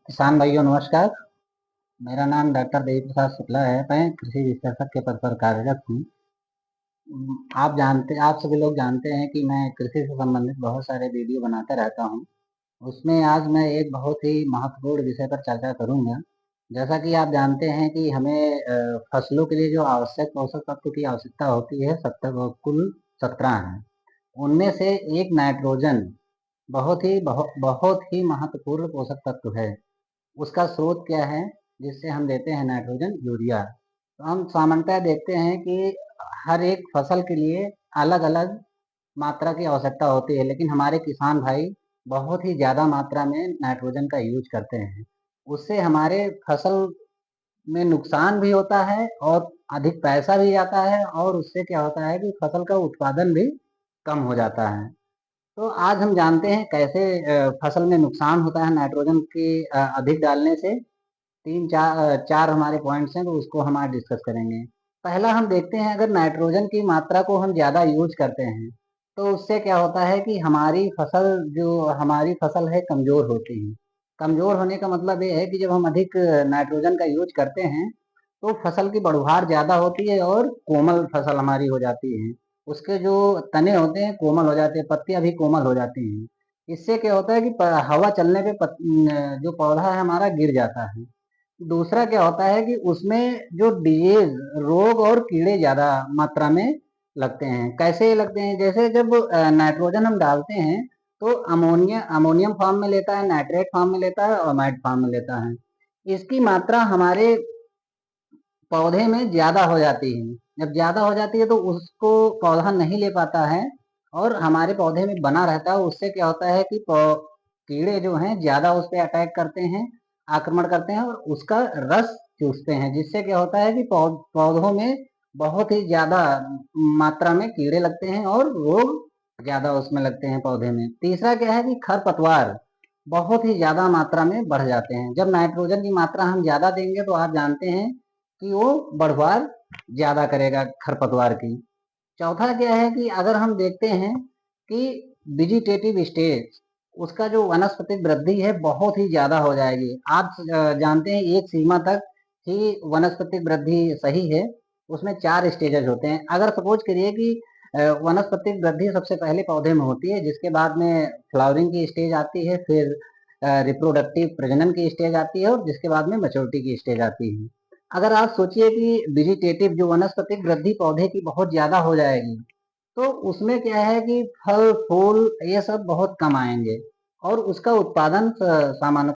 किसान भाइयों नमस्कार। मेरा नाम डॉक्टर देवी प्रसाद शुक्ला है। मैं कृषि विशेषज्ञ के पद पर कार्यरत हूँ। आप सभी लोग जानते हैं कि मैं कृषि से संबंधित बहुत सारे वीडियो बनाता रहता हूँ। उसमें आज मैं एक बहुत ही महत्वपूर्ण विषय पर चर्चा करूंगा। जैसा कि आप जानते हैं कि हमें फसलों के लिए जो आवश्यक पोषक तत्व की आवश्यकता होती है 17 है। उनमें से एक नाइट्रोजन बहुत ही महत्वपूर्ण पोषक तत्व है। उसका स्रोत क्या है जिससे हम देते हैं नाइट्रोजन यूरिया। तो हम सामान्यतः देखते हैं कि हर एक फसल के लिए अलग अलग मात्रा की आवश्यकता होती है, लेकिन हमारे किसान भाई बहुत ही ज़्यादा मात्रा में नाइट्रोजन का यूज करते हैं। उससे हमारे फसल में नुकसान भी होता है और अधिक पैसा भी जाता है, और उससे क्या होता है कि फसल का उत्पादन भी कम हो जाता है। तो आज हम जानते हैं कैसे फसल में नुकसान होता है नाइट्रोजन के अधिक डालने से। चार हमारे पॉइंट्स हैं, तो उसको हम आज डिस्कस करेंगे। पहला हम देखते हैं, अगर नाइट्रोजन की मात्रा को हम ज़्यादा यूज करते हैं तो उससे क्या होता है कि हमारी फसल है कमज़ोर होती है। कमज़ोर होने का मतलब ये है कि जब हम अधिक नाइट्रोजन का यूज करते हैं तो फसल की बढ़ोहार ज़्यादा होती है और कोमल फसल हमारी हो जाती है। उसके जो तने होते हैं कोमल हो जाते हैं, पत्तियां भी कोमल हो जाती हैं। इससे क्या होता है कि हवा चलने पे जो पौधा है हमारा गिर जाता है। दूसरा क्या होता है कि उसमें जो डिजीज, रोग और कीड़े ज्यादा मात्रा में लगते हैं। कैसे लगते हैं? जैसे जब नाइट्रोजन हम डालते हैं तो अमोनियम फॉर्म में लेता है, नाइट्रेट फॉर्म में लेता है और अमाइड फॉर्म में लेता है। इसकी मात्रा हमारे पौधे में ज्यादा हो जाती है। जब ज्यादा हो जाती है तो उसको पौधा नहीं ले पाता है और हमारे पौधे में बना रहता है। उससे क्या होता है कि कीड़े जो हैं ज्यादा उस पर अटैक करते हैं, आक्रमण करते हैं और उसका रस चूसते हैं, जिससे क्या होता है कि पौधों में बहुत ही ज्यादा मात्रा में कीड़े लगते हैं और रोग ज्यादा उसमें लगते हैं पौधे में। तीसरा क्या है कि खरपतवार बहुत ही ज्यादा मात्रा में बढ़ जाते हैं। जब नाइट्रोजन की मात्रा हम ज्यादा देंगे तो आप जानते हैं कि वो बढ़वार ज्यादा करेगा खरपतवार की। चौथा क्या है कि अगर हम देखते हैं कि वेजिटेटिव स्टेज, उसका जो वनस्पतिक वृद्धि है बहुत ही ज्यादा हो जाएगी। आप जानते हैं एक सीमा तक ही वनस्पतिक वृद्धि सही है। उसमें 4 स्टेजेस होते हैं। अगर सपोज करिए कि वनस्पतिक वृद्धि सबसे पहले पौधे में होती है, जिसके बाद में फ्लावरिंग की स्टेज आती है, फिर रिप्रोडक्टिव प्रजनन की स्टेज आती है और जिसके बाद में मैच्योरिटी की स्टेज आती है। अगर आप सोचिए कि वेजिटेटिव जो वनस्पतिक वृद्धि पौधे की बहुत ज्यादा हो जाएगी तो उसमें क्या है कि फल फूल ये सब बहुत कम आएंगे और उसका उत्पादन सामान्य